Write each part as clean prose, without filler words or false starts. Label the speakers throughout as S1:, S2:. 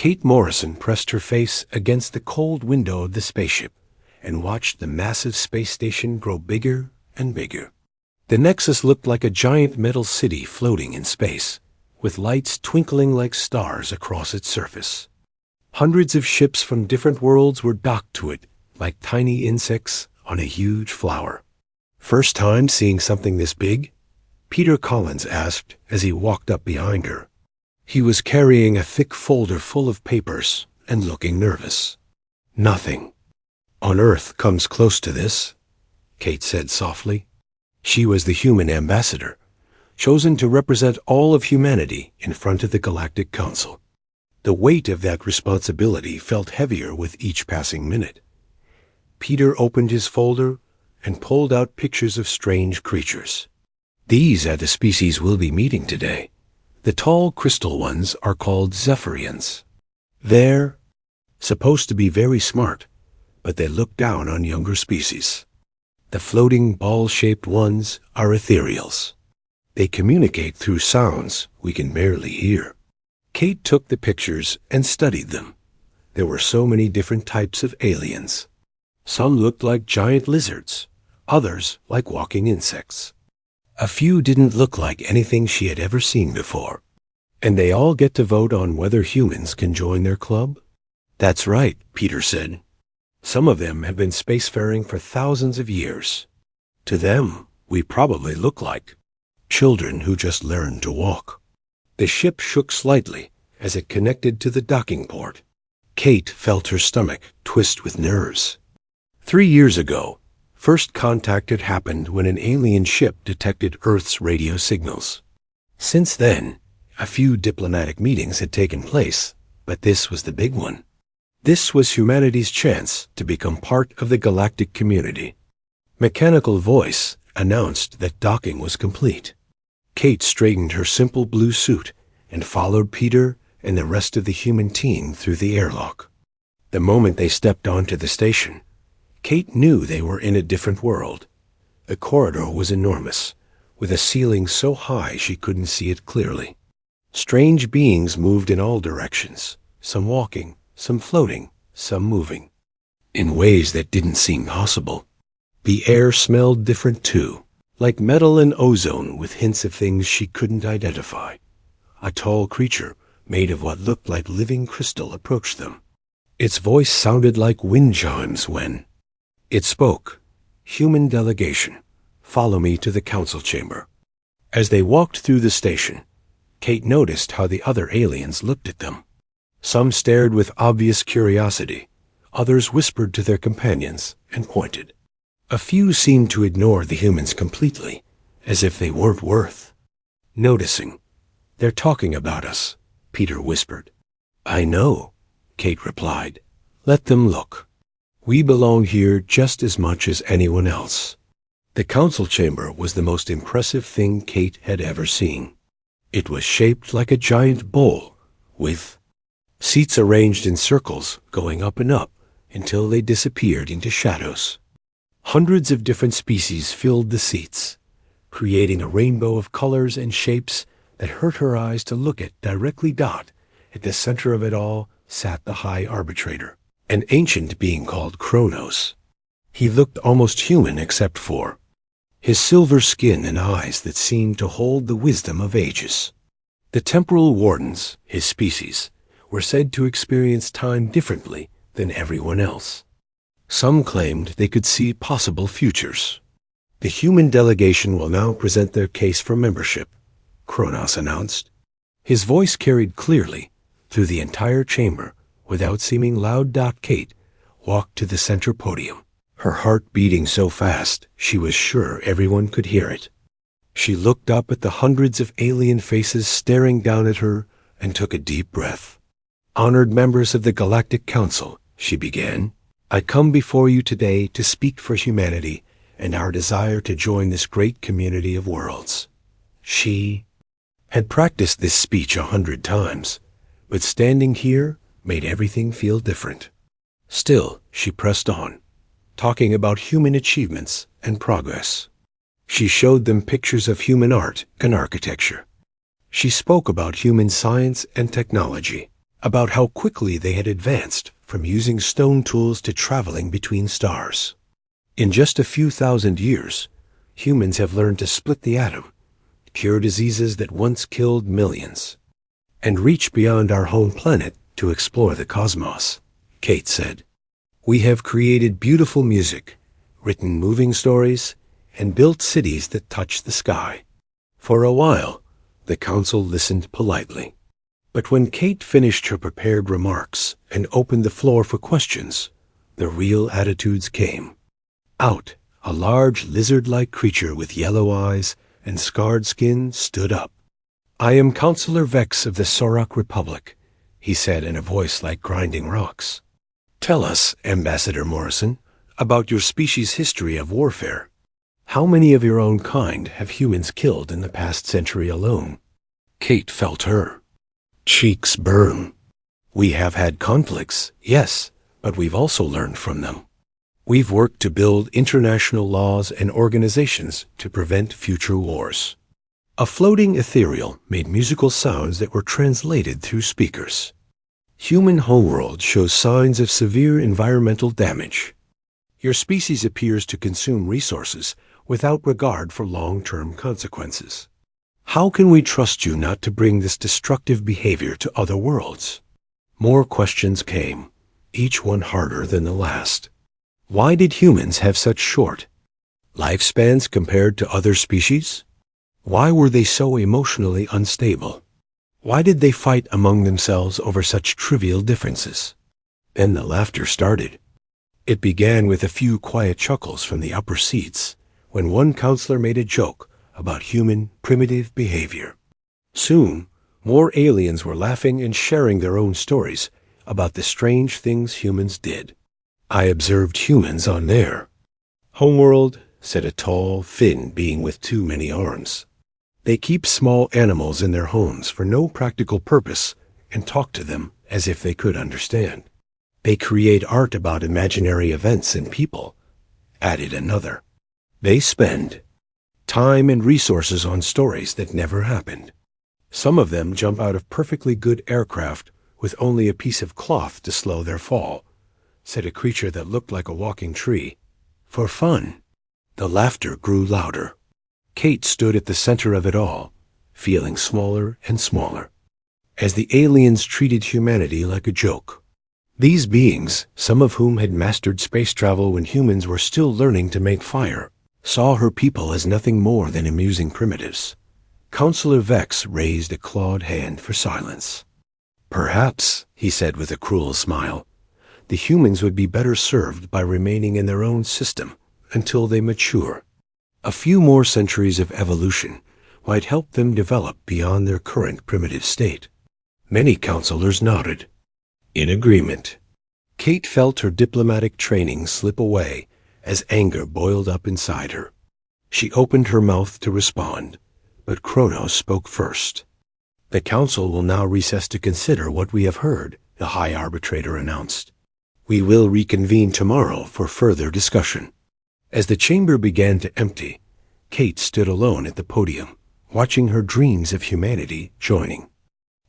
S1: Kate Morrison pressed her face against the cold window of the spaceship and watched the massive space station grow bigger and bigger. The Nexus looked like a giant metal city floating in space, with lights twinkling like stars across its surface. Hundreds of ships from different worlds were docked to it, like tiny insects on a huge flower. "First time seeing something this big?" Peter Collins asked as he walked up behind her. He was carrying a thick folder full of papers and looking nervous. "Nothing on Earth comes close to this," Kate said softly. She was the human ambassador, chosen to represent all of humanity in front of the Galactic Council. The weight of that responsibility felt heavier with each passing minute. Peter opened his folder and pulled out pictures of strange creatures. "These are the species we'll be meeting today. The tall crystal ones are called Zephyrians. They're supposed to be very smart, but they look down on younger species. The floating ball-shaped ones are ethereals. They communicate through sounds we can barely hear." Kate took the pictures and studied them. There were so many different types of aliens. Some looked like giant lizards, others like walking insects. A few didn't look like anything she had ever seen before. "And they all get to vote on whether humans can join their club?" "That's right," Peter said. "Some of them have been spacefaring for thousands of years. To them, we probably look like children who just learned to walk." The ship shook slightly as it connected to the docking port. Kate felt her stomach twist with nerves. 3 years ago, first contact had happened when an alien ship detected Earth's radio signals. Since then, a few diplomatic meetings had taken place, but this was the big one. This was humanity's chance to become part of the galactic community. Mechanical voice announced that docking was complete. Kate straightened her simple blue suit and followed Peter and the rest of the human team through the airlock. The moment they stepped onto the station, Kate knew they were in a different world. The corridor was enormous, with a ceiling so high she couldn't see it clearly. Strange beings moved in all directions, some walking, some floating, some moving, in ways that didn't seem possible. The air smelled different too, like metal and ozone with hints of things she couldn't identify. A tall creature, made of what looked like living crystal, approached them. Its voice sounded like wind chimes when it spoke. "Human delegation, follow me to the council chamber." As they walked through the station, Kate noticed how the other aliens looked at them. Some stared with obvious curiosity, others whispered to their companions and pointed. A few seemed to ignore the humans completely, as if they weren't worth noticing. "They're talking about us," Peter whispered. "I know," Kate replied. "Let them look. We belong here just as much as anyone else." The council chamber was the most impressive thing Kate had ever seen. It was shaped like a giant bowl, with seats arranged in circles going up and up until they disappeared into shadows. Hundreds of different species filled the seats, creating a rainbow of colors and shapes that hurt her eyes to look at. Directly at the center of it all sat the High Arbitrator, an ancient being called Kronos. He looked almost human except for his silver skin and eyes that seemed to hold the wisdom of ages. The temporal wardens, his species, were said to experience time differently than everyone else. Some claimed they could see possible futures. "The human delegation will now present their case for membership," Kronos announced. His voice carried clearly through the entire chamber without seeming loud. Kate walked to the center podium, her heart beating so fast she was sure everyone could hear it. She looked up at the hundreds of alien faces staring down at her and took a deep breath. "Honored members of the Galactic Council," she began, "I come before you today to speak for humanity and our desire to join this great community of worlds." She had practiced this speech 100 times, but standing here made everything feel different. Still, she pressed on, talking about human achievements and progress. She showed them pictures of human art and architecture. She spoke about human science and technology, about how quickly they had advanced from using stone tools to traveling between stars. In just a few thousand years, humans have learned to split the atom, cure diseases that once killed millions, and reach beyond our home planet to explore the cosmos, Kate said. We have created beautiful music, written moving stories, and built cities that touch the sky. For a while, the council listened politely. But when Kate finished her prepared remarks and opened the floor for questions, the real attitudes came. Out, a large lizard-like creature with yellow eyes and scarred skin stood up. "I am Counselor Vex of the Sorak Republic," he said in a voice like grinding rocks. "Tell us, Ambassador Morrison, about your species' history of warfare. How many of your own kind have humans killed in the past century alone?" Kate felt her cheeks burn. "We have had conflicts, yes, but we've also learned from them. We've worked to build international laws and organizations to prevent future wars." A floating ethereal made musical sounds that were translated through speakers. "Human homeworld shows signs of severe environmental damage. Your species appears to consume resources without regard for long-term consequences. How can we trust you not to bring this destructive behavior to other worlds?" More questions came, each one harder than the last. Why did humans have such short lifespans compared to other species? Why were they so emotionally unstable? Why did they fight among themselves over such trivial differences? Then the laughter started. It began with a few quiet chuckles from the upper seats when one counselor made a joke about human primitive behavior. Soon, more aliens were laughing and sharing their own stories about the strange things humans did. "I observed humans on their homeworld," said a tall, thin being with too many arms. "They keep small animals in their homes for no practical purpose and talk to them as if they could understand. They create art about imaginary events and people," added another. "They spend time and resources on stories that never happened. Some of them jump out of perfectly good aircraft with only a piece of cloth to slow their fall," said a creature that looked like a walking tree. "For fun." The laughter grew louder. Kate stood at the center of it all, feeling smaller and smaller, as the aliens treated humanity like a joke. These beings, some of whom had mastered space travel when humans were still learning to make fire, saw her people as nothing more than amusing primitives. Counselor Vex raised a clawed hand for silence. "Perhaps," he said with a cruel smile, "the humans would be better served by remaining in their own system until they mature. A few more centuries of evolution might help them develop beyond their current primitive state." Many counselors nodded in agreement. Kate felt her diplomatic training slip away as anger boiled up inside her. She opened her mouth to respond, but Kronos spoke first. "The council will now recess to consider what we have heard," the High Arbitrator announced. "We will reconvene tomorrow for further discussion." As the chamber began to empty, Kate stood alone at the podium, watching her dreams of humanity joining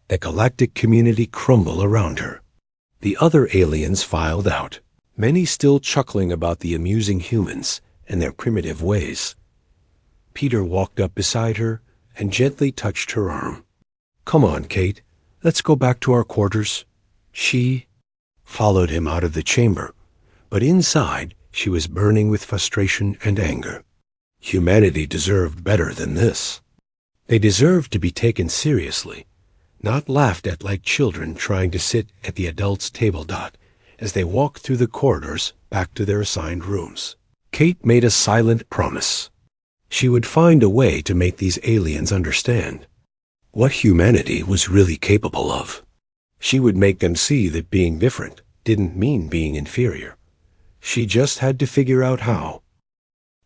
S1: the galactic community crumble around her. The other aliens filed out, many still chuckling about the amusing humans and their primitive ways. Peter walked up beside her and gently touched her arm. "Come on, Kate, let's go back to our quarters." She followed him out of the chamber, but inside she was burning with frustration and anger. Humanity deserved better than this. They deserved to be taken seriously, not laughed at like children trying to sit at the adults' table dot as they walked through the corridors back to their assigned rooms. Kate made a silent promise. She would find a way to make these aliens understand what humanity was really capable of. She would make them see that being different didn't mean being inferior. She just had to figure out how.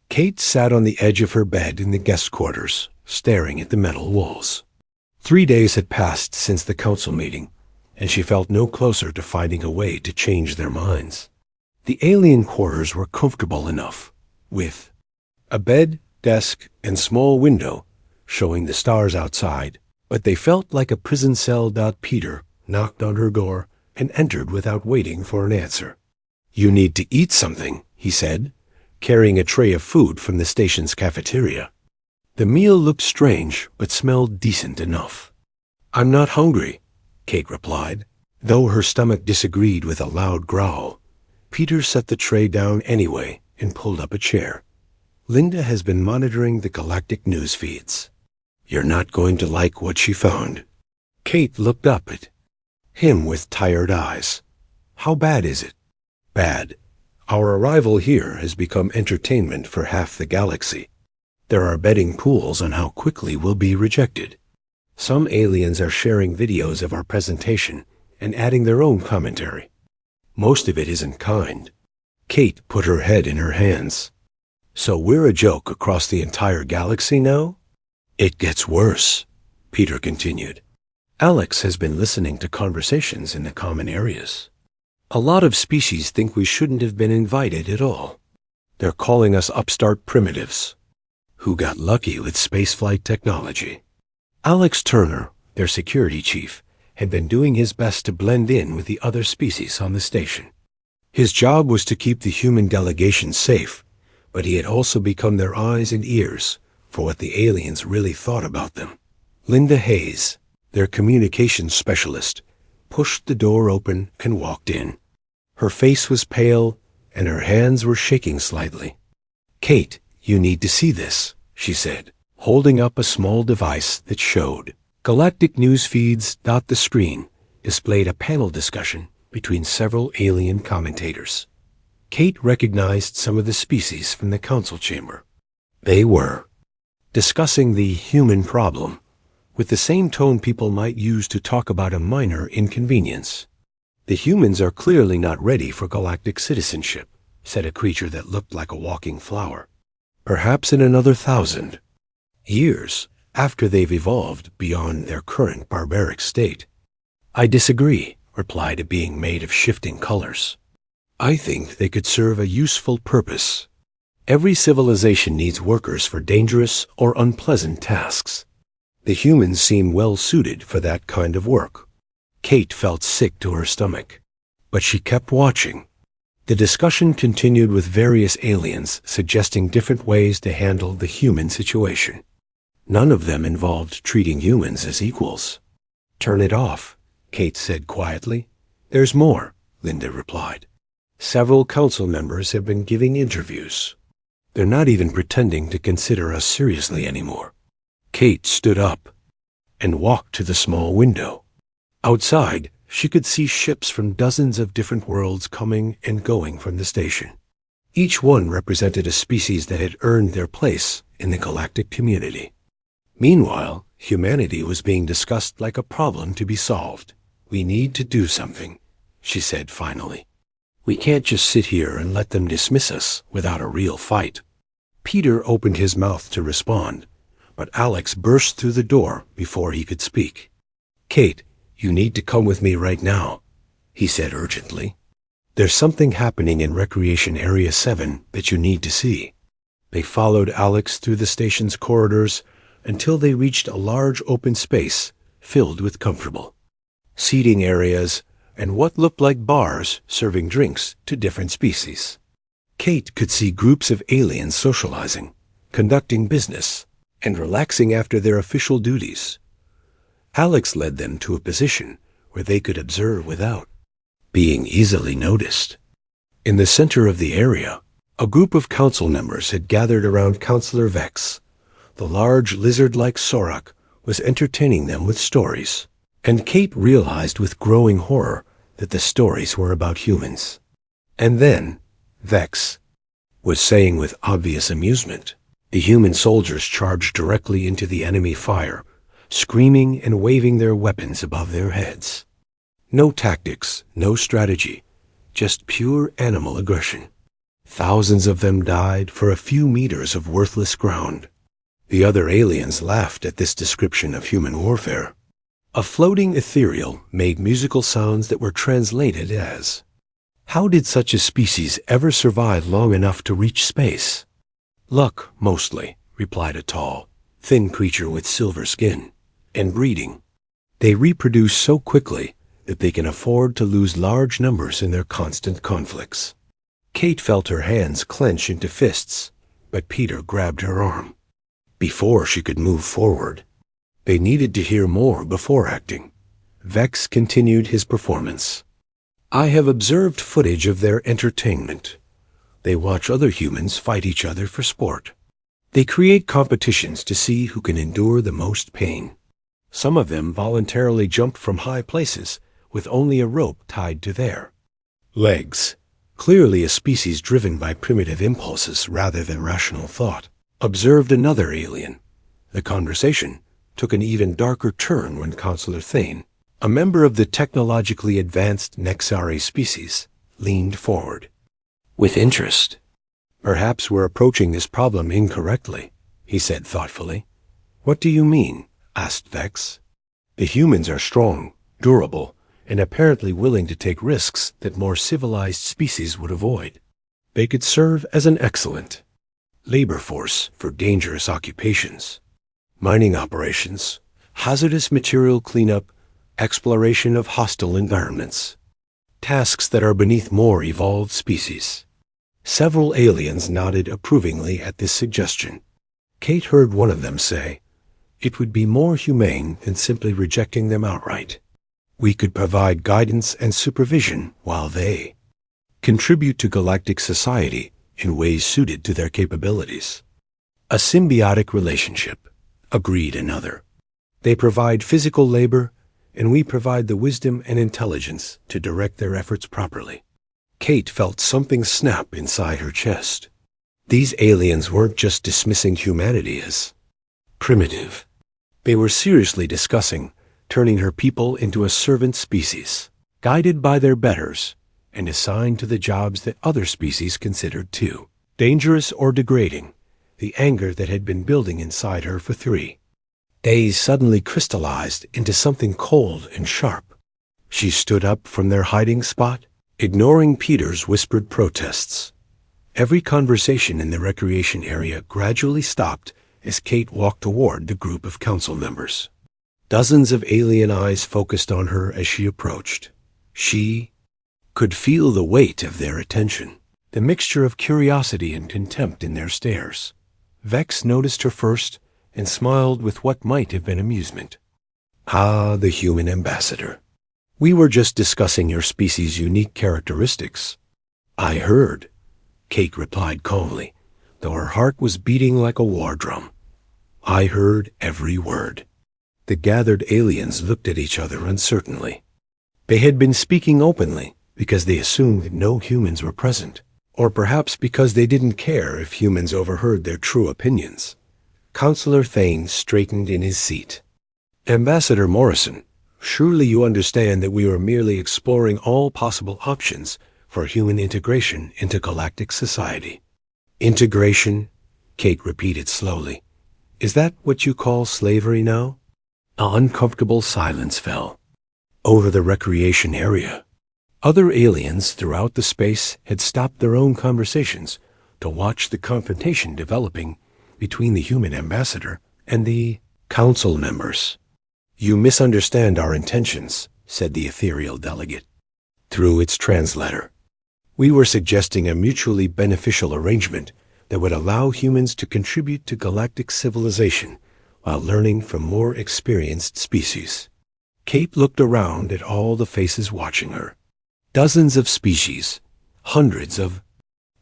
S1: Kate sat on the edge of her bed in the guest quarters, staring at the metal walls. 3 days had passed since the council meeting, and she felt no closer to finding a way to change their minds. The alien quarters were comfortable enough, with a bed, desk, and small window showing the stars outside, but they felt like a prison cell. Peter knocked on her door, and entered without waiting for an answer. "You need to eat something," he said, carrying a tray of food from the station's cafeteria. The meal looked strange, but smelled decent enough. "I'm not hungry," Kate replied, though her stomach disagreed with a loud growl. Peter set the tray down anyway and pulled up a chair. "Linda has been monitoring the galactic news feeds. You're not going to like what she found." Kate looked up at him with tired eyes. "How bad is it?" "Bad. Our arrival here has become entertainment for half the galaxy. There are betting pools on how quickly we'll be rejected. Some aliens are sharing videos of our presentation and adding their own commentary. Most of it isn't kind." Kate put her head in her hands. "So we're a joke across the entire galaxy now?" "It gets worse," Peter continued. "Alex has been listening to conversations in the common areas. A lot of species think we shouldn't have been invited at all. They're calling us upstart primitives who got lucky with spaceflight technology." Alex Turner, their security chief, had been doing his best to blend in with the other species on the station. His job was to keep the human delegation safe, but he had also become their eyes and ears for what the aliens really thought about them. Linda Hayes, their communications specialist, pushed the door open and walked in. Her face was pale, and her hands were shaking slightly. "Kate, you need to see this," she said, holding up a small device that showed. Galactic news feeds dot the screen displayed a panel discussion between several alien commentators. Kate recognized some of the species from the council chamber. They were discussing the human problem with the same tone people might use to talk about a minor inconvenience. "The humans are clearly not ready for galactic citizenship," said a creature that looked like a walking flower. "Perhaps in another 1,000 years, after they've evolved beyond their current barbaric state." "I disagree," replied a being made of shifting colors. "I think they could serve a useful purpose. Every civilization needs workers for dangerous or unpleasant tasks. The humans seem well suited for that kind of work." Kate felt sick to her stomach, but she kept watching. The discussion continued with various aliens suggesting different ways to handle the human situation. None of them involved treating humans as equals. "Turn it off," Kate said quietly. "There's more," Linda replied. "Several council members have been giving interviews. They're not even pretending to consider us seriously anymore." Kate stood up and walked to the small window. Outside, she could see ships from dozens of different worlds coming and going from the station. Each one represented a species that had earned their place in the galactic community. Meanwhile, humanity was being discussed like a problem to be solved. "We need to do something," she said finally. "We can't just sit here and let them dismiss us without a real fight." Peter opened his mouth to respond, but Alex burst through the door before he could speak. "Kate, you need to come with me right now," he said urgently. "There's something happening in Recreation Area 7 that you need to see." They followed Alex through the station's corridors until they reached a large open space filled with comfortable seating areas and what looked like bars serving drinks to different species. Kate could see groups of aliens socializing, conducting business, and relaxing after their official duties. Alex led them to a position where they could observe without being easily noticed. In the center of the area, a group of council members had gathered around Counselor Vex. The large lizard-like Sorak was entertaining them with stories, and Kate realized with growing horror that the stories were about humans. And then, Vex was saying with obvious amusement, the human soldiers charged directly into the enemy fire, screaming and waving their weapons above their heads. No tactics, no strategy, just pure animal aggression. Thousands of them died for a few meters of worthless ground. The other aliens laughed at this description of human warfare. A floating ethereal made musical sounds that were translated as, "How did such a species ever survive long enough to reach space?" "Luck, mostly," replied a tall, thin creature with silver skin, "and breeding. They reproduce so quickly that they can afford to lose large numbers in their constant conflicts. Kate felt her hands clench into fists, but Peter grabbed her arm. Before she could move forward, they needed to hear more before acting. Vex continued his performance. I have observed footage of their entertainment. They watch other humans fight each other for sport. They create competitions to see who can endure the most pain. Some of them voluntarily jumped from high places with only a rope tied to their legs. Clearly a species driven by primitive impulses rather than rational thought. Observed another alien. The conversation took an even darker turn when Counselor Thane, a member of the technologically advanced Nexari species, leaned forward. With interest. Perhaps we're approaching this problem incorrectly, he said thoughtfully. What do you mean? Asked Vex. The humans are strong, durable, and apparently willing to take risks that more civilized species would avoid. They could serve as an excellent labor force for dangerous occupations. Mining operations, hazardous material cleanup, exploration of hostile environments. Tasks that are beneath more evolved species. Several aliens nodded approvingly at this suggestion. Kate heard one of them say, "It would be more humane than simply rejecting them outright. We could provide guidance and supervision while they contribute to galactic society in ways suited to their capabilities." A symbiotic relationship, agreed another. They provide physical labor, and we provide the wisdom and intelligence to direct their efforts properly. Kate felt something snap inside her chest. These aliens weren't just dismissing humanity as primitive. They were seriously discussing turning her people into a servant species, guided by their betters, and assigned to the jobs that other species considered too dangerous or degrading. The anger that had been building inside her for 3 days suddenly crystallized into something cold and sharp. She stood up from their hiding spot, ignoring Peter's whispered protests. Every conversation in the recreation area gradually stopped as Kate walked toward the group of council members. Dozens of alien eyes focused on her as she approached. She could feel the weight of their attention, the mixture of curiosity and contempt in their stares. Vex noticed her first and smiled with what might have been amusement. Ah, the human ambassador. We were just discussing your species' unique characteristics. I heard, Kate replied calmly, though her heart was beating like a war drum. I heard every word. The gathered aliens looked at each other uncertainly. They had been speaking openly because they assumed no humans were present, or perhaps because they didn't care if humans overheard their true opinions. Counselor Thane straightened in his seat. Ambassador Morrison, surely you understand that we were merely exploring all possible options for human integration into galactic society. Integration, Kate repeated slowly. Is that what you call slavery now? An uncomfortable silence fell over the recreation area. Other aliens throughout the space had stopped their own conversations to watch the confrontation developing between the human ambassador and the council members. You misunderstand our intentions, said the ethereal delegate, through its translator. We were suggesting a mutually beneficial arrangement that would allow humans to contribute to galactic civilization while learning from more experienced species. Kate looked around at all the faces watching her. Dozens of species, hundreds of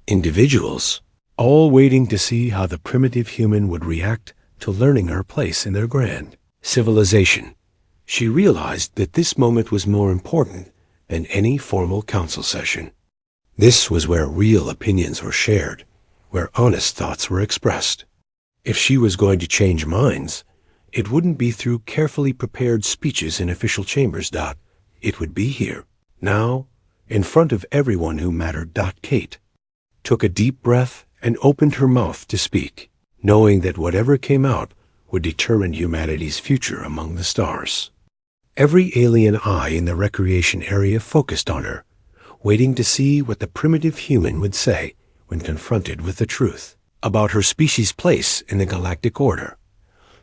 S1: individuals, all waiting to see how the primitive human would react to learning her place in their grand civilization. She realized that this moment was more important than any formal council session. This was where real opinions were shared, where honest thoughts were expressed. If she was going to change minds, it wouldn't be through carefully prepared speeches in official chambers. It would be here, now, in front of everyone who mattered. Kate took a deep breath and opened her mouth to speak, knowing that whatever came out would determine humanity's future among the stars. Every alien eye in the recreation area focused on her, waiting to see what the primitive human would say when confronted with the truth about her species' place in the galactic order.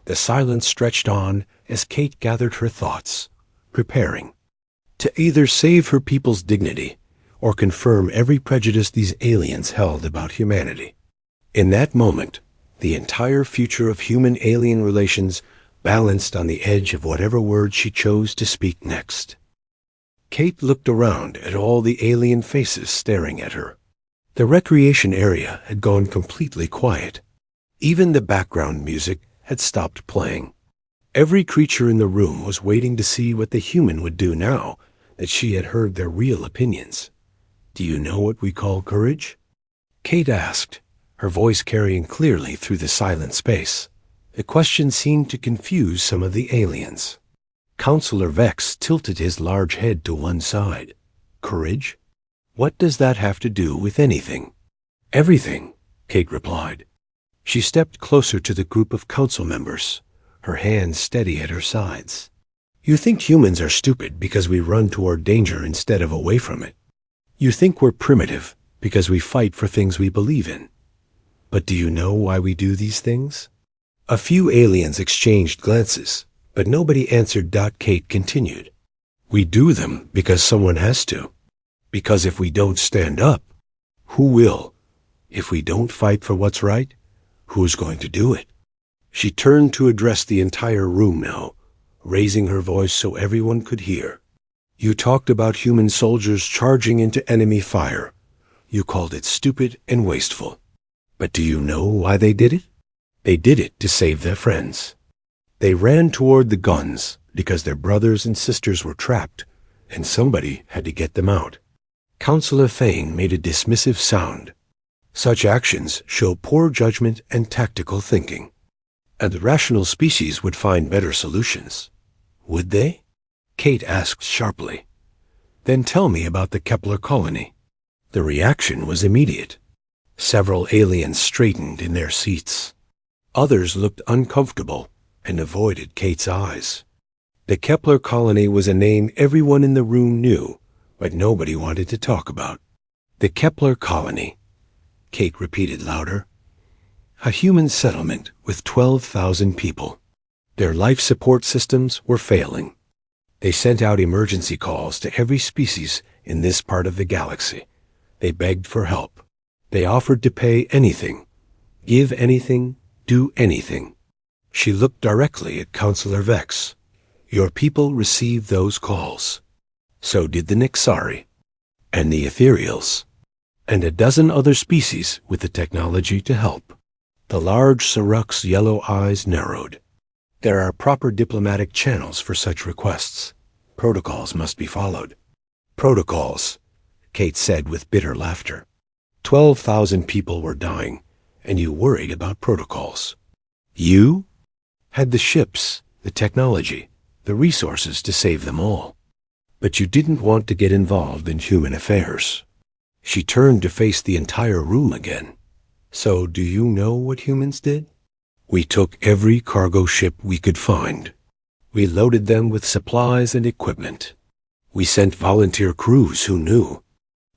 S1: The silence stretched on as Kate gathered her thoughts, preparing. to either save her people's dignity or confirm every prejudice these aliens held about humanity. In that moment, the entire future of human-alien relations balanced on the edge of whatever word she chose to speak next. Kate looked around at all the alien faces staring at her. The recreation area had gone completely quiet. Even the background music had stopped playing. Every creature in the room was waiting to see what the human would do now that she had heard their real opinions. "Do you know what we call courage?" Kate asked, her voice carrying clearly through the silent space. The question seemed to confuse some of the aliens. Counselor Vex tilted his large head to one side. "Courage? What does that have to do with anything?" "Everything," Kate replied. She stepped closer to the group of council members, her hands steady at her sides. "You think humans are stupid because we run toward danger instead of away from it. You think we're primitive because we fight for things we believe in. But do you know why we do these things?" A few aliens exchanged glances, but nobody answered. Kate continued. "We do them because someone has to. Because if we don't stand up, who will? If we don't fight for what's right, who's going to do it?" She turned to address the entire room now, raising her voice so everyone could hear. "You talked about human soldiers charging into enemy fire. You called it stupid and wasteful. But do you know why they did it? They did it to save their friends. They ran toward the guns because their brothers and sisters were trapped, and somebody had to get them out." Counselor Thane made a dismissive sound. "Such actions show poor judgment and tactical thinking. And the rational species would find better solutions. Would they?" Kate asked sharply. "Then tell me about the Kepler colony." The reaction was immediate. Several aliens straightened in their seats. Others looked uncomfortable and avoided Kate's eyes. The Kepler colony was a name everyone in the room knew, but nobody wanted to talk about. "The Kepler colony," Kate repeated louder. "A human settlement with 12,000 people. Their life support systems were failing. They sent out emergency calls to every species in this part of the galaxy. They begged for help. They offered to pay anything, give anything, do anything." She looked directly at Counselor Vex. "Your people received those calls. So did the Nixari, and the Ethereals, and a dozen other species with the technology to help." The large Saruk's yellow eyes narrowed. "There are proper diplomatic channels for such requests. Protocols must be followed." "Protocols," Kate said with bitter laughter. 12,000 people were dying, and you worried about protocols. You had the ships, the technology, the resources to save them all. But you didn't want to get involved in human affairs. She turned to face the entire room again. "So do you know what humans did? We took every cargo ship we could find. We loaded them with supplies and equipment. We sent volunteer crews who knew.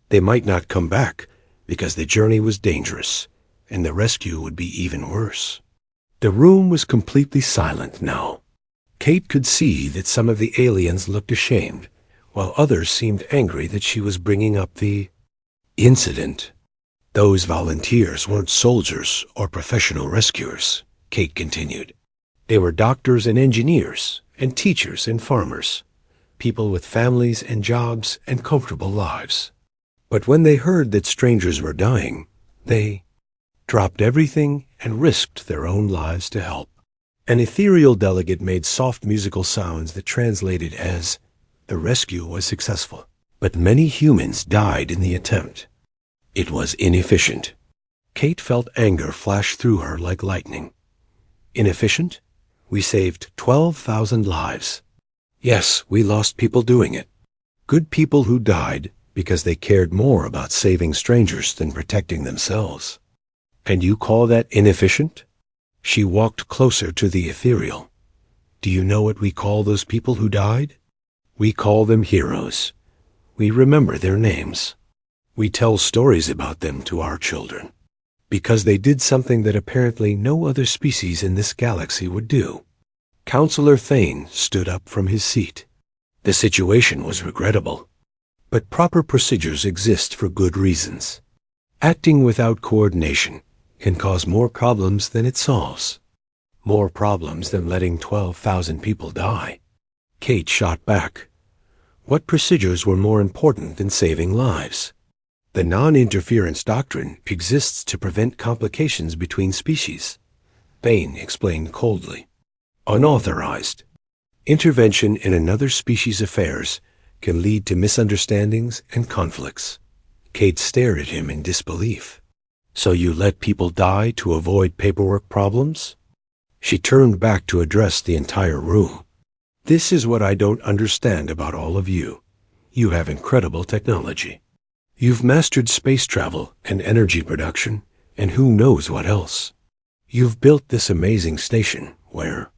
S1: They might not come back because the journey was dangerous, and the rescue would be even worse." The room was completely silent now. Kate could see that some of the aliens looked ashamed, while others seemed angry that she was bringing up the incident. "Those volunteers weren't soldiers or professional rescuers," Kate continued. "They were doctors and engineers, and teachers and farmers, people with families and jobs and comfortable lives. But when they heard that strangers were dying, they dropped everything and risked their own lives to help." An ethereal delegate made soft musical sounds that translated as, "The rescue was successful, but many humans died in the attempt. It was inefficient." Kate felt anger flash through her like lightning. "Inefficient? We saved 12,000 lives. Yes, we lost people doing it. Good people who died because they cared more about saving strangers than protecting themselves. And you call that inefficient?" She walked closer to the ethereal. "Do you know what we call those people who died? We call them heroes. We remember their names. We tell stories about them to our children. Because they did something that apparently no other species in this galaxy would do." Counselor Thane stood up from his seat. The situation was regrettable, but proper procedures exist for good reasons. Acting without coordination can cause more problems than it solves. More problems than letting 12,000 people die. Kate shot back. What procedures were more important than saving lives? The non-interference doctrine exists to prevent complications between species. Bain explained coldly. Unauthorized. Intervention in another species' affairs can lead to misunderstandings and conflicts. Kate stared at him in disbelief. So you let people die to avoid paperwork problems? She turned back to address the entire room. This is what I don't understand about all of you. You have incredible technology. You've mastered space travel and energy production, and who knows what else. You've built this amazing station where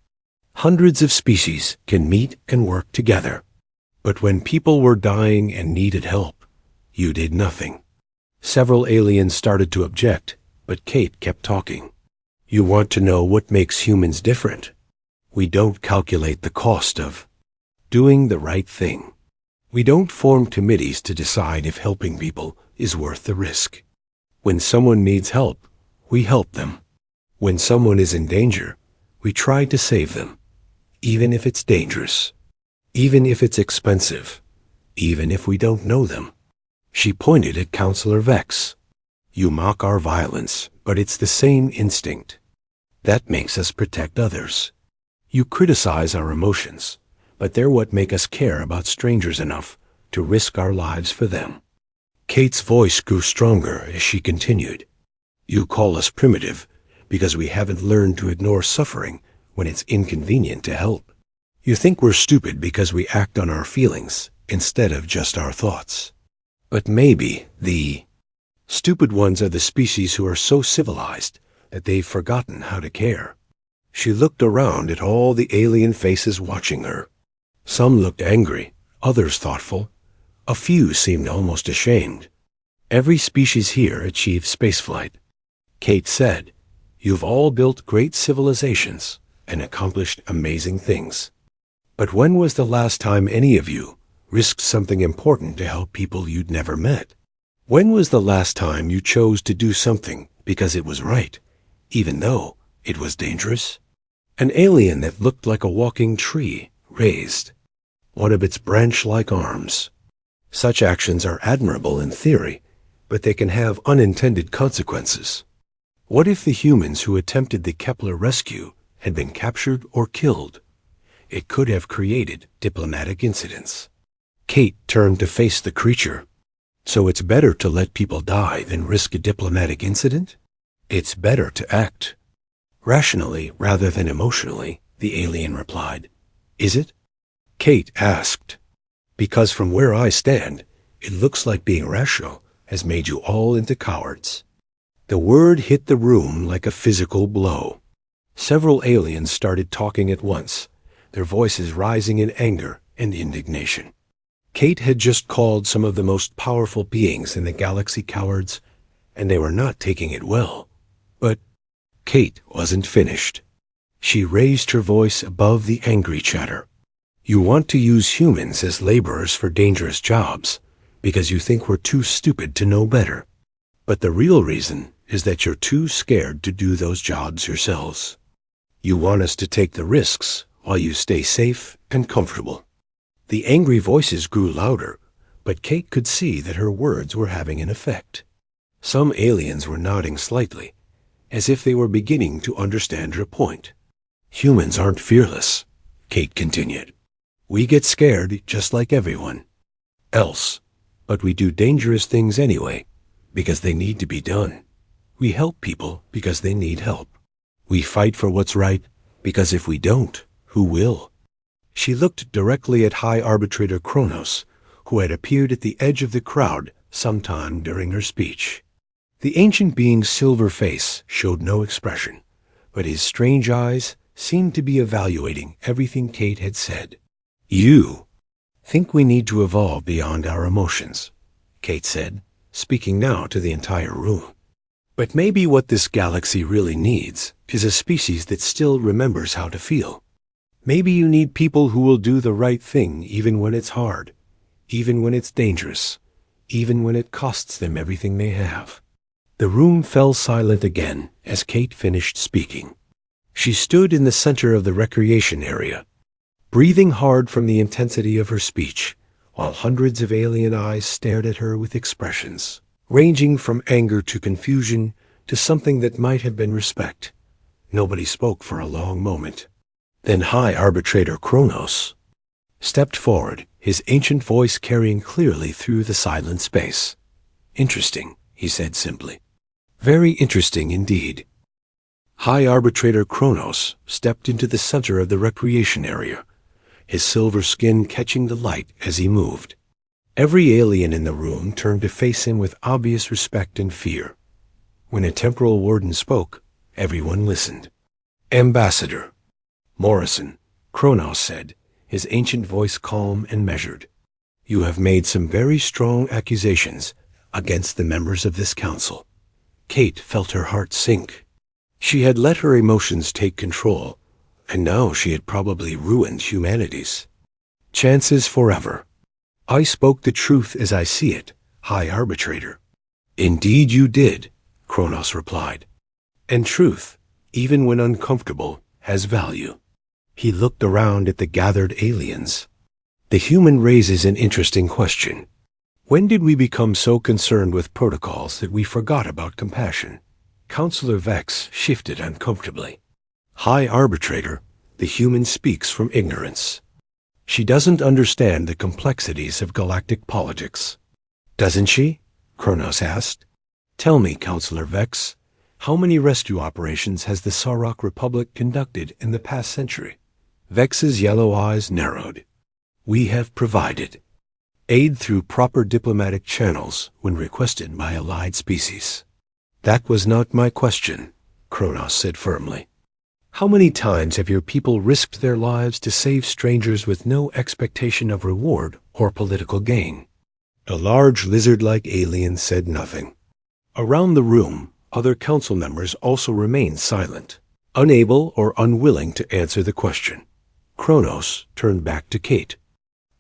S1: hundreds of species can meet and work together. But when people were dying and needed help, you did nothing. Several aliens started to object, but Kate kept talking. You want to know what makes humans different? We don't calculate the cost of doing the right thing. We don't form committees to decide if helping people is worth the risk. When someone needs help, we help them. When someone is in danger, we try to save them, even if it's dangerous, even if it's expensive, even if we don't know them. She pointed at Counselor Vex. You mock our violence, but it's the same instinct. That makes us protect others. You criticize our emotions, but they're what make us care about strangers enough to risk our lives for them. Kate's voice grew stronger as she continued. You call us primitive because we haven't learned to ignore suffering when it's inconvenient to help. You think we're stupid because we act on our feelings instead of just our thoughts. But maybe the stupid ones are the species who are so civilized that they've forgotten how to care. She looked around at all the alien faces watching her. Some looked angry, others thoughtful. A few seemed almost ashamed. Every species here achieved spaceflight. Kate said, You've all built great civilizations and accomplished amazing things. But when was the last time any of you risked something important to help people you'd never met? When was the last time you chose to do something because it was right, even though it was dangerous? An alien that looked like a walking tree raised one of its branch-like arms. Such actions are admirable in theory, but they can have unintended consequences. What if the humans who attempted the Kepler rescue had been captured or killed? It could have created diplomatic incidents. Kate turned to face the creature. So it's better to let people die than risk a diplomatic incident? It's better to act rationally rather than emotionally, the alien replied. Is it? Kate asked. Because from where I stand, it looks like being rational has made you all into cowards. The word hit the room like a physical blow. Several aliens started talking at once, their voices rising in anger and indignation. Kate had just called some of the most powerful beings in the galaxy cowards, and they were not taking it well. But Kate wasn't finished. She raised her voice above the angry chatter. You want to use humans as laborers for dangerous jobs because you think we're too stupid to know better. But the real reason is that you're too scared to do those jobs yourselves. You want us to take the risks while you stay safe and comfortable. The angry voices grew louder, but Kate could see that her words were having an effect. Some aliens were nodding slightly, as if they were beginning to understand her point. Humans aren't fearless, Kate continued. We get scared just like everyone else, but we do dangerous things anyway, because they need to be done. We help people because they need help. We fight for what's right, because if we don't, who will? She looked directly at High Arbitrator Kronos, who had appeared at the edge of the crowd sometime during her speech. The ancient being's silver face showed no expression, but his strange eyes seemed to be evaluating everything Kate had said. You think we need to evolve beyond our emotions, Kate said, speaking now to the entire room. But maybe what this galaxy really needs is a species that still remembers how to feel. Maybe you need people who will do the right thing even when it's hard, even when it's dangerous, even when it costs them everything they have. The room fell silent again as Kate finished speaking. She stood in the center of the recreation area, breathing hard from the intensity of her speech, while hundreds of alien eyes stared at her with expressions, ranging from anger to confusion to something that might have been respect. Nobody spoke for a long moment. Then High Arbitrator Kronos stepped forward, his ancient voice carrying clearly through the silent space. "Interesting," he said simply. "Very interesting indeed." High Arbitrator Kronos stepped into the center of the recreation area, his silver skin catching the light as he moved. Every alien in the room turned to face him with obvious respect and fear. When a temporal warden spoke, everyone listened. "Ambassador Morrison," Kronos said, his ancient voice calm and measured. "You have made some very strong accusations against the members of this council." Kate felt her heart sink. She had let her emotions take control, and now she had probably ruined humanity's chances forever. "I spoke the truth as I see it, High Arbitrator." "Indeed you did," Kronos replied. "And truth, even when uncomfortable, has value." He looked around at the gathered aliens. "The human raises an interesting question. When did we become so concerned with protocols that we forgot about compassion?" Counselor Vex shifted uncomfortably. "High Arbitrator, the human speaks from ignorance. She doesn't understand the complexities of galactic politics." "Doesn't she?" Kronos asked. "Tell me, Counselor Vex, how many rescue operations has the Sarok Republic conducted in the past century?" Vex's yellow eyes narrowed. "We have provided aid through proper diplomatic channels when requested by allied species." "That was not my question," Kronos said firmly. "How many times have your people risked their lives to save strangers with no expectation of reward or political gain?" A large lizard-like alien said nothing. Around the room, other council members also remained silent, unable or unwilling to answer the question. Kronos turned back to Kate.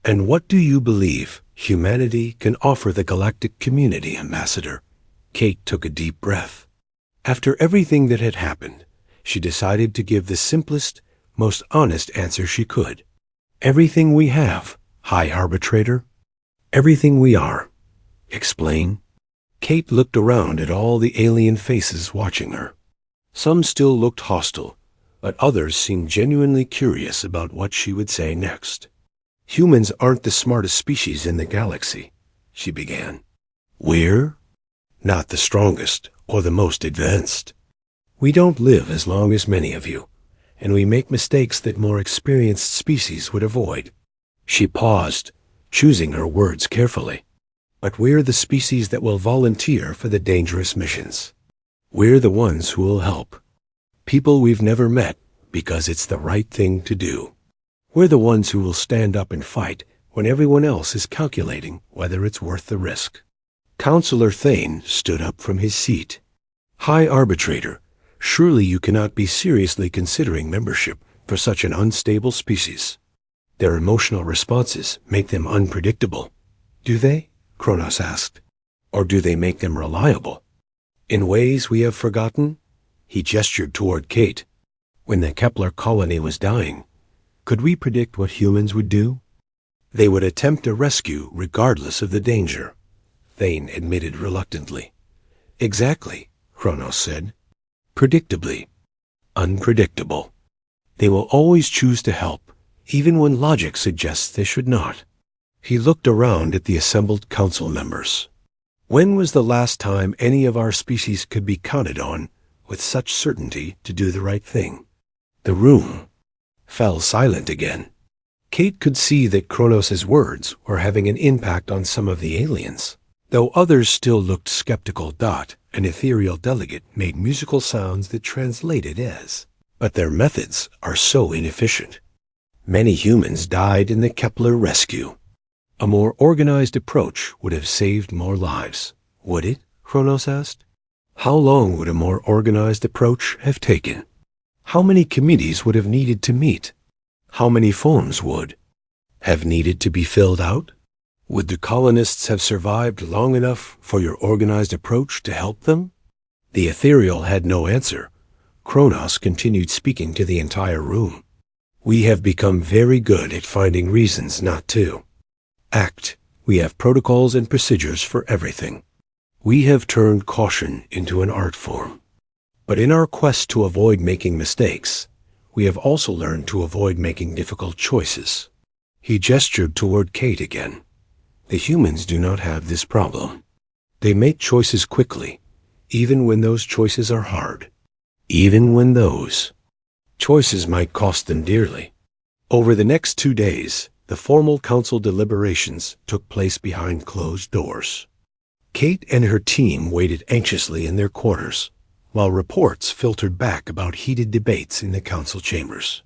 S1: "And what do you believe humanity can offer the galactic community, Ambassador?" Kate took a deep breath. After everything that had happened, she decided to give the simplest, most honest answer she could. "Everything we have, High Arbitrator. Everything we are." "Explain." Kate looked around at all the alien faces watching her. Some still looked hostile, but others seemed genuinely curious about what she would say next. "Humans aren't the smartest species in the galaxy," she began. "We're not the strongest or the most advanced. We don't live as long as many of you, and we make mistakes that more experienced species would avoid." She paused, choosing her words carefully. "But we're the species that will volunteer for the dangerous missions. We're the ones who will help. People we've never met because it's the right thing to do. We're the ones who will stand up and fight when everyone else is calculating whether it's worth the risk." Counselor Thane stood up from his seat. "High Arbitrator, surely you cannot be seriously considering membership for such an unstable species. Their emotional responses make them unpredictable." "Do they?" Kronos asked. "Or do they make them reliable? In ways we have forgotten?" He gestured toward Kate. "When the Kepler colony was dying, could we predict what humans would do?" "They would attempt a rescue regardless of the danger," Thane admitted reluctantly. "Exactly," Kronos said. "Predictably. Unpredictable. They will always choose to help, even when logic suggests they should not." He looked around at the assembled council members. "When was the last time any of our species could be counted on with such certainty to do the right thing?" The room fell silent again. Kate could see that Kronos' words were having an impact on some of the aliens. Though others still looked skeptical, an ethereal delegate made musical sounds that translated as, "But their methods are so inefficient. Many humans died in the Kepler rescue. A more organized approach would have saved more lives." "Would it?" Kronos asked. "How long would a more organized approach have taken? How many committees would have needed to meet? How many forms would have needed to be filled out? Would the colonists have survived long enough for your organized approach to help them? The ethereal had no answer. Kronos continued speaking to the entire room. We have become very good at finding reasons not to act. We have protocols and procedures for everything. We have turned caution into an art form. But in our quest to avoid making mistakes, we have also learned to avoid making difficult choices. He gestured toward Kate again. The humans do not have this problem. They make choices quickly, even when those choices are hard. Even when those choices might cost them dearly. Over the next 2 days, the formal council deliberations took place behind closed doors. Kate and her team waited anxiously in their quarters, while reports filtered back about heated debates in the council chambers.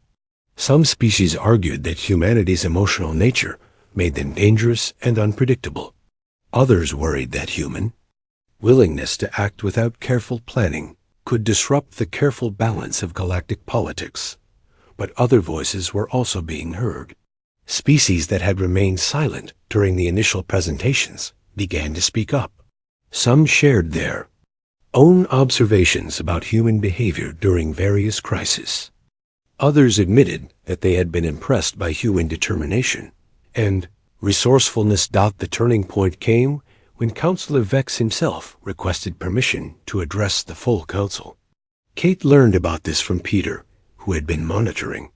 S1: Some species argued that humanity's emotional nature made them dangerous and unpredictable. Others worried that human willingness to act without careful planning could disrupt the careful balance of galactic politics. But other voices were also being heard. Species that had remained silent during the initial presentations began to speak up. Some shared their own observations about human behavior during various crises. Others admitted that they had been impressed by human determination and resourcefulness. The turning point came when Councillor Vex himself requested permission to address the full council. Kate learned about this from Peter, who had been monitoring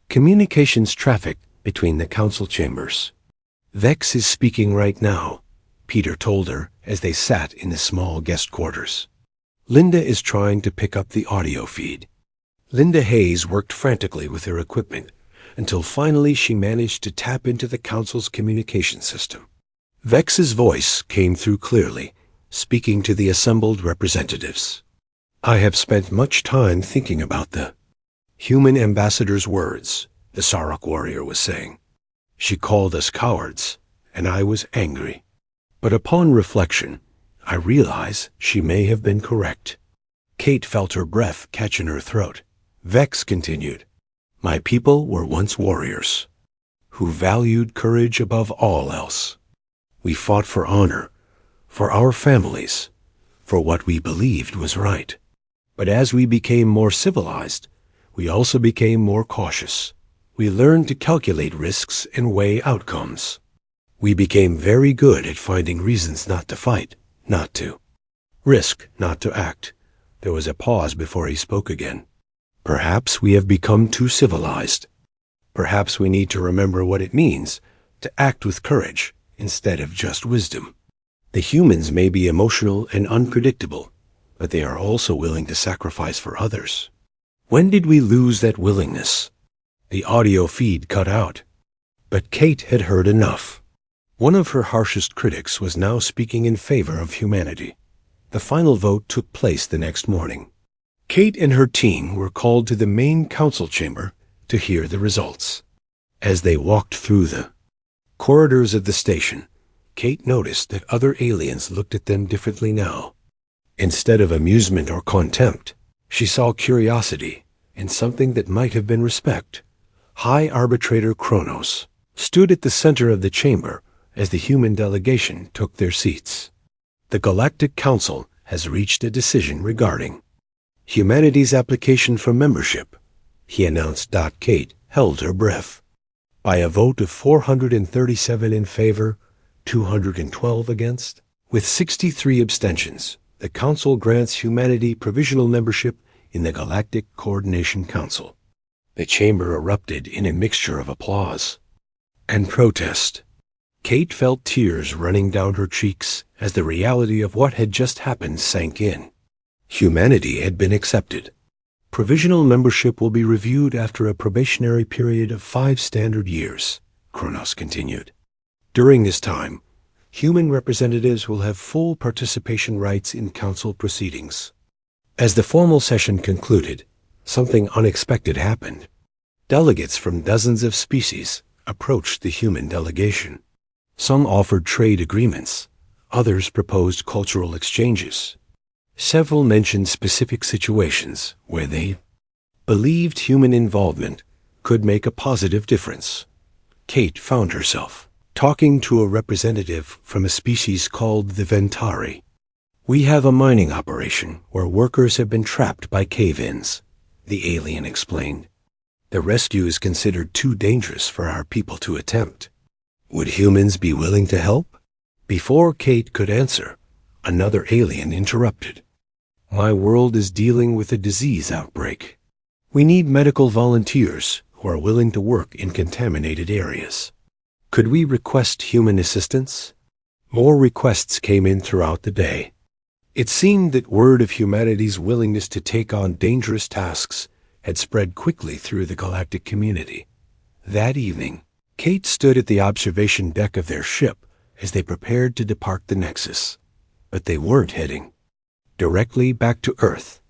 S1: communications traffic between the council chambers. Vex is speaking right now, Peter told her as they sat in the small guest quarters. Linda is trying to pick up the audio feed. Linda Hayes worked frantically with her equipment until finally she managed to tap into the council's communication system. Vex's voice came through clearly, speaking to the assembled representatives. I have spent much time thinking about the human ambassador's words, the Sarok warrior was saying. She called us cowards, and I was angry. But upon reflection, I realize she may have been correct. Kate felt her breath catch in her throat. Vex continued, my people were once warriors, who valued courage above all else. We fought for honor, for our families, for what we believed was right. But as we became more civilized, we also became more cautious. We learned to calculate risks and weigh outcomes. We became very good at finding reasons not to fight, not to risk, not to act. There was a pause before he spoke again. Perhaps we have become too civilized. Perhaps we need to remember what it means to act with courage instead of just wisdom. The humans may be emotional and unpredictable, but they are also willing to sacrifice for others. When did we lose that willingness? The audio feed cut out, but Kate had heard enough. One of her harshest critics was now speaking in favor of humanity. The final vote took place the next morning. Kate and her team were called to the main council chamber to hear the results. As they walked through the corridors of the station, Kate noticed that other aliens looked at them differently now. Instead of amusement or contempt, she saw curiosity and something that might have been respect. High Arbitrator Kronos stood at the center of the chamber as the human delegation took their seats. The Galactic Council has reached a decision regarding humanity's application for membership, he announced. Kate held her breath. By a vote of 437 in favor, 212 against, with 63 abstentions, the Council grants humanity provisional membership in the Galactic Coordination Council. The chamber erupted in a mixture of applause and protest. Kate felt tears running down her cheeks as the reality of what had just happened sank in. Humanity had been accepted. Provisional membership will be reviewed after a probationary period of 5 standard years, Kronos continued. During this time, human representatives will have full participation rights in council proceedings. As the formal session concluded, something unexpected happened. Delegates from dozens of species approached the human delegation. Some offered trade agreements, others proposed cultural exchanges. Several mentioned specific situations where they believed human involvement could make a positive difference. Kate found herself talking to a representative from a species called the Ventari. "We have a mining operation where workers have been trapped by cave-ins," the alien explained. "The rescue is considered too dangerous for our people to attempt. Would humans be willing to help?" Before Kate could answer, another alien interrupted. "My world is dealing with a disease outbreak. We need medical volunteers who are willing to work in contaminated areas. Could we request human assistance?" More requests came in throughout the day. It seemed that word of humanity's willingness to take on dangerous tasks had spread quickly through the galactic community. That evening, Kate stood at the observation deck of their ship as they prepared to depart the Nexus. But they weren't heading directly back to Earth.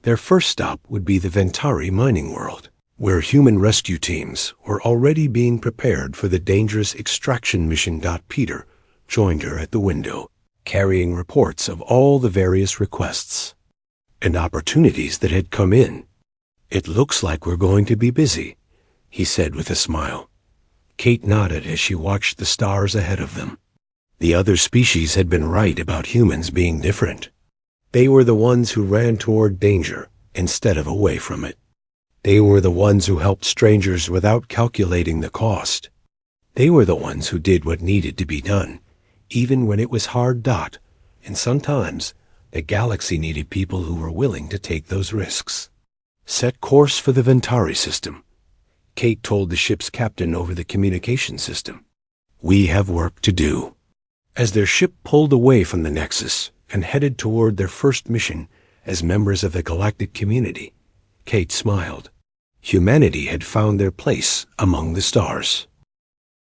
S1: Their first stop would be the Ventari mining world, where human rescue teams were already being prepared for the dangerous extraction mission. Peter joined her at the window, carrying reports of all the various requests and opportunities that had come in. "It looks like we're going to be busy," he said with a smile. Kate nodded as she watched the stars ahead of them. The other species had been right about humans being different. They were the ones who ran toward danger instead of away from it. They were the ones who helped strangers without calculating the cost. They were the ones who did what needed to be done, even when it was hard. And sometimes the galaxy needed people who were willing to take those risks. "Set course for the Ventari system," Kate told the ship's captain over the communication system. "We have work to do." As their ship pulled away from the Nexus and headed toward their first mission as members of the galactic community, Kate smiled. Humanity had found their place among the stars.